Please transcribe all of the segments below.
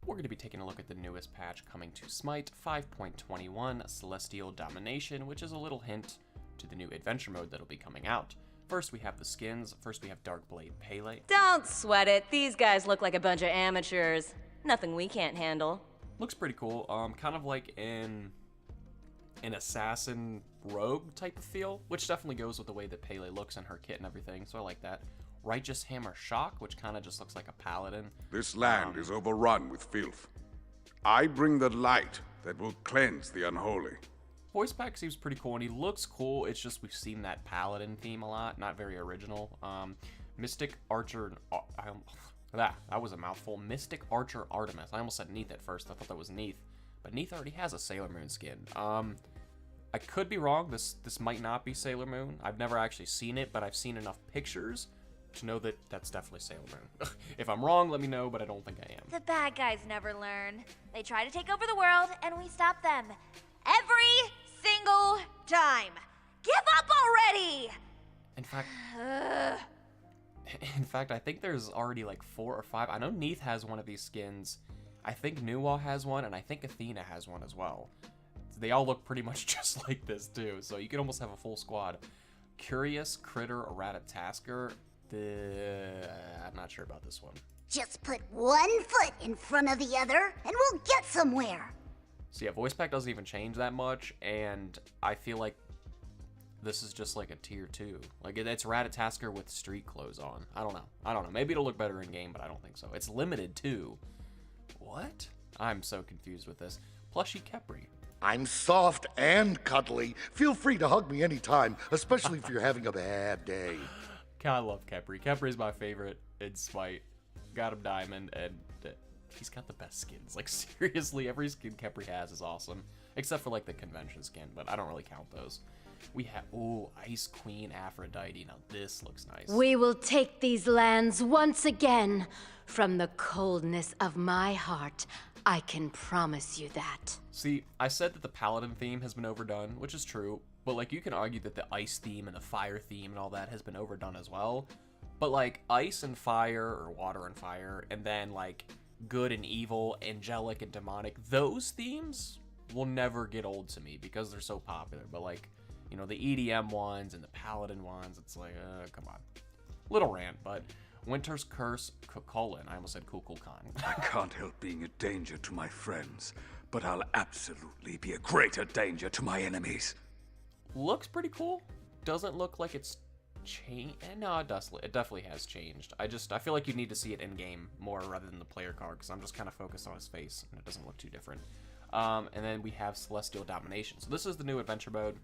we're going to be taking a look at the newest patch coming to SMITE 5.21, Celestial Domination, which is a little hint to the new adventure mode that'll be coming out. First, we have the skins. First, we have Darkblade Pele. Don't sweat it. These guys look like a bunch of amateurs. Nothing we can't handle. Looks pretty cool. Kind of like an assassin rogue type of feel, which definitely goes with the way that Pele looks and her kit and everything, so I like that. Righteous Hammer Shock, which kind of just looks like a paladin. This land is overrun with filth. I bring the light that will cleanse the unholy. Voice pack seems pretty cool, and he looks cool. It's just we've seen that paladin theme a lot, not very original. Mystic Archer... that was a mouthful. Mystic Archer Artemis. I almost said Neith at first. I thought that was Neith. But Neith already has a Sailor Moon skin. I could be wrong. This might not be Sailor Moon. I've never actually seen it, but I've seen enough pictures to know that that's definitely Sailor Moon. If I'm wrong, let me know, but I don't think I am. The bad guys never learn. They try to take over the world, and we stop them. Every single time. Give up already! In fact, I think there's already like 4 or 5. I know Neith has one of these skins. I think Nuwa has one, and I think Athena has one as well. They all look pretty much just like this too, so you could almost have a full squad. Curious Critter Errata Tasker. I'm not sure about this one. Just put one foot in front of the other, and we'll get somewhere. So yeah, voice pack doesn't even change that much, and I feel like this is just like a tier 2. Like, it's Ratatasker with street clothes on. I don't know. Maybe it'll look better in game, but I don't think so. It's limited too. What? I'm so confused with this. Plushy Kepri. I'm soft and cuddly. Feel free to hug me anytime, especially if you're having a bad day. God, I love Kepri. Kepri's my favorite in Smite. Got him Diamond, and he's got the best skins. Like, seriously, every skin Kepri has is awesome. Except for, like, the convention skin, but I don't really count those. We have, ooh, Ice Queen Aphrodite. Now, this looks nice. We will take these lands once again. From the coldness of my heart, I can promise you that. See, I said that the Paladin theme has been overdone, which is true. But, like, you can argue that the ice theme and the fire theme and all that has been overdone as well. But, like, ice and fire, or water and fire, and then, like, good and evil, angelic and demonic, those themes will never get old to me because they're so popular. But, like, you know, the EDM ones and the Paladin ones, it's like, come on. Little rant, but Winter's Curse, Kukulkan. I almost said Kukulkan. I can't help being a danger to my friends, but I'll absolutely be a greater danger to my enemies. Looks pretty cool. Doesn't look like it's changed. No, it definitely has changed. I feel like you need to see it in game more rather than the player card, because I'm just kind of focused on his face and it doesn't look too different. And then we have Celestial Domination. So this is the new adventure mode.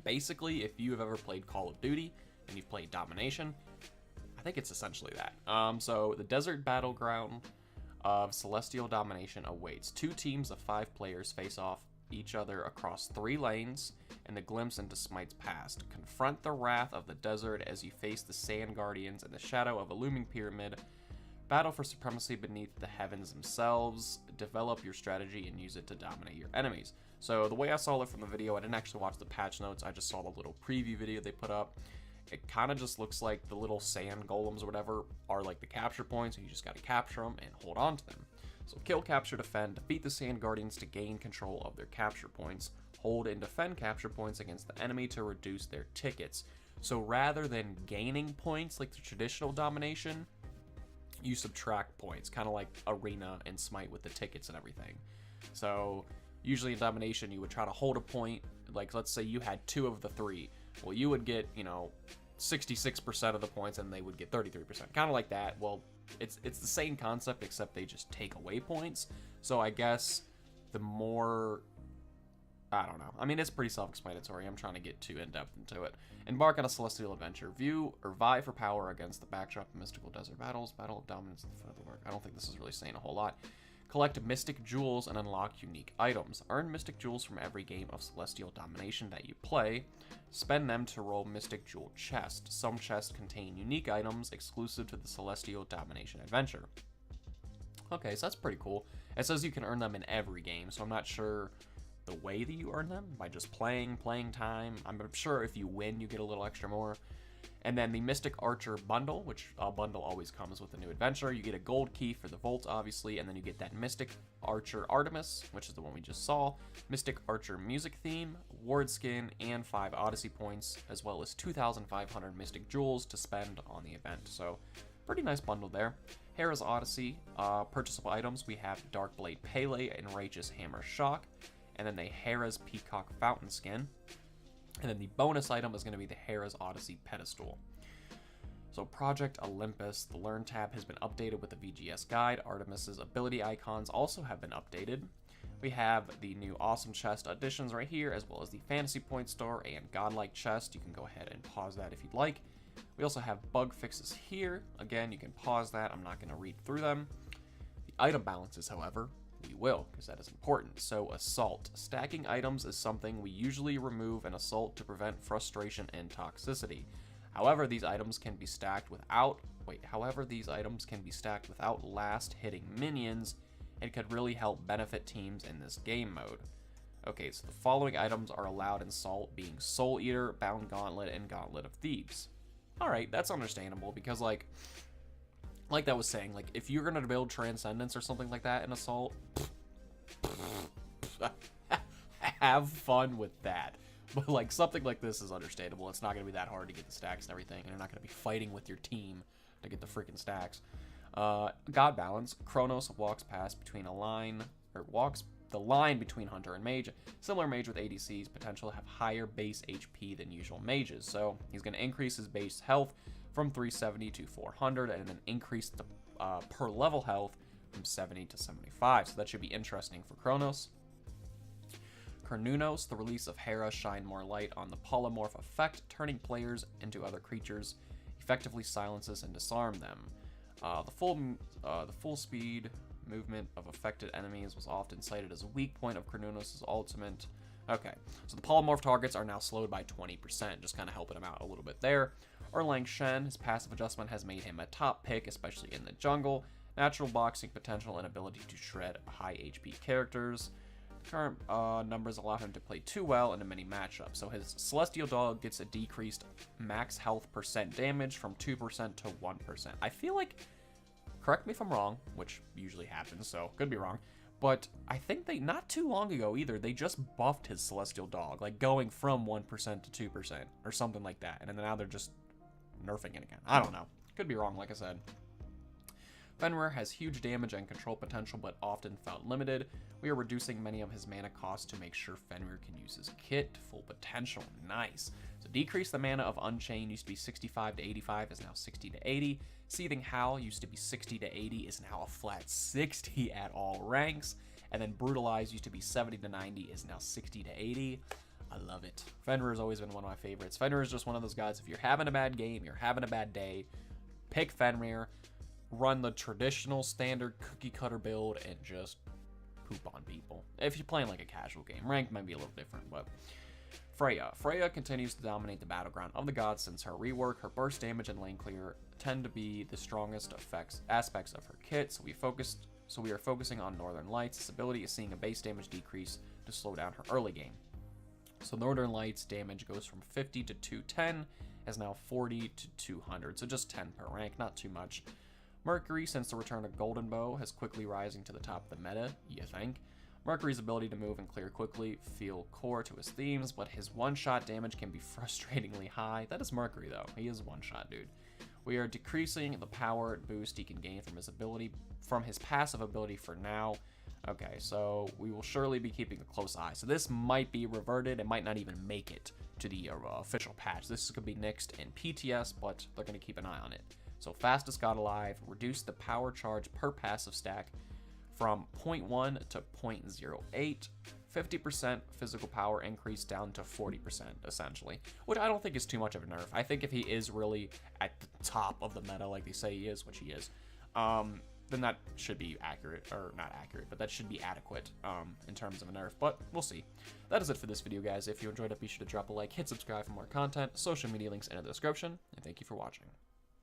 Basically, if you have ever played Call of Duty and you've played Domination, I think it's essentially that. So the desert battleground of Celestial Domination awaits. 2 teams of 5 players face off each other across 3 lanes and a glimpse into Smite's past. Confront the wrath of the desert as you face the Sand Guardians in the shadow of a looming pyramid. Battle for supremacy beneath the heavens themselves. Develop your strategy and use it to dominate your enemies. So the way I saw it from the video, I didn't actually watch the patch notes, I just saw the little preview video they put up. It kind of just looks like the little sand golems or whatever are like the capture points, and you just got to capture them and hold on to them. So kill, capture, defend, defeat the Sand Guardians to gain control of their capture points. Hold and defend capture points against the enemy to reduce their tickets. So rather than gaining points like the traditional Domination, you subtract points, kind of like Arena and Smite with the tickets and everything. So usually in Domination, you would try to hold a point. Like, let's say you had 2 of the 3. Well, you would get, you know, 66% of the points, and they would get 33%. Kind of like that. Well, it's the same concept, except they just take away points. So I guess the more... I don't know. I mean, it's pretty self-explanatory. I'm trying to get too in-depth into it. Embark on a celestial adventure. View or vie for power against the backdrop of mystical desert battles. Battle of dominance at the foot of the work. I don't think this is really saying a whole lot. Collect mystic jewels and unlock unique items. Earn mystic jewels from every game of Celestial Domination that you play. Spend them to roll mystic jewel chests. Some chests contain unique items exclusive to the Celestial Domination adventure. Okay, so that's pretty cool. It says you can earn them in every game, so I'm not sure the way that you earn them by just playing time. I'm sure if you win, you get a little extra more. And then the Mystic Archer bundle, which bundle always comes with a new adventure. You get a gold key for the Vault, obviously, and then you get that Mystic Archer Artemis, which is the one we just saw, Mystic Archer music theme, ward skin, and 5 Odyssey points, as well as 2,500 Mystic Jewels to spend on the event. So, pretty nice bundle there. Hera's Odyssey, purchasable items, we have Darkblade Pele and Rageous Hammer Shock, and then the Hera's Peacock Fountain skin. And then the bonus item is going to be the Hera's Odyssey pedestal. So Project Olympus, the Learn tab has been updated with the VGS guide. Artemis's ability icons also have been updated. We have the new Awesome Chest additions right here, as well as the Fantasy Point Store and Godlike Chest. You can go ahead and pause that if you'd like. We also have bug fixes here. Again, you can pause that. I'm not going to read through them. The item balances, however, we will, because that is important. So Assault. Stacking items is something we usually remove in Assault to prevent frustration and toxicity. However, these items can be stacked without last hitting minions and could really help benefit teams in this game mode. Okay, so the following items are allowed in Assault, being Soul Eater, Bound Gauntlet, and Gauntlet of Thieves. Alright, that's understandable, because like that was saying, like, if you're gonna build Transcendence or something like that in Assault, have fun with that. But like something like this is understandable. It's not gonna be that hard to get the stacks and everything, and you're not gonna be fighting with your team to get the freaking stacks. God Balance. Kronos walks the line between Hunter and Mage. Similar mage with ADC's potential to have higher base HP than usual mages. So he's going to increase his base health from 370 to 400 and then increase the per level health from 70 to 75. So that should be interesting for Kronos. Carnunos, the release of Hera shine more light on the polymorph effect, turning players into other creatures, effectively silences and disarm them. The full speed movement of affected enemies was often cited as a weak point of Carnunos' ultimate. Okay, so the polymorph targets are now slowed by 20%, just kind of helping him out a little bit there. Erlang Shen, his passive adjustment has made him a top pick, especially in the jungle. Natural boxing potential and ability to shred high HP characters. Current numbers allow him to play too well in many matchups. So his Celestial Dog gets a decreased max health percent damage from 2% to 1%. I feel like, correct me if I'm wrong, which usually happens, so could be wrong, but I think they, not too long ago either, they just buffed his Celestial Dog, like going from 1% to 2% or something like that, and then now they're just nerfing it again. I don't know. Could be wrong, like I said. Fenrir has huge damage and control potential, but often felt limited. We are reducing many of his mana costs to make sure Fenrir can use his kit to full potential. Nice. So decrease the mana of Unchained, used to be 65 to 85, is now 60 to 80. Seething Howl used to be 60 to 80, is now a flat 60 at all ranks. And then Brutalize used to be 70 to 90, is now 60 to 80. I love it. Fenrir has always been one of my favorites. Fenrir is just one of those guys, if you're having a bad game, you're having a bad day, pick Fenrir, run the traditional standard cookie cutter build, and just poop on people. If you're playing like a casual game, ranked might be a little different, but Freya. Freya continues to dominate the battleground of the gods since her rework. Her burst damage and lane clear tend to be the strongest aspects of her kit, so we are focusing on Northern Lights. This ability is seeing a base damage decrease to slow down her early game. So Northern Lights damage goes from 50 to 210, is now 40 to 200, so just 10 per rank, not too much. Mercury, since the return of Golden Bow, has quickly rising to the top of the meta, you think. Mercury's ability to move and clear quickly feel core to his themes, but his one-shot damage can be frustratingly high. That is Mercury, though. He is one-shot, dude. We are decreasing the power boost he can gain from his passive ability for now. Okay, so we will surely be keeping a close eye. So this might be reverted. It might not even make it to the official patch. This could be nixed in PTS, but they're going to keep an eye on it. So Fastest God Alive, reduce the power charge per passive stack from 0.1 to 0.08, 50% physical power increase down to 40%, essentially, which I don't think is too much of a nerf. I think if he is really at the top of the meta like they say he is, which he is, then that should be accurate, or not accurate, but that should be adequate in terms of a nerf, but we'll see. That is it for this video, guys. If you enjoyed it, be sure to drop a like, hit subscribe for more content, social media links in the description, and thank you for watching.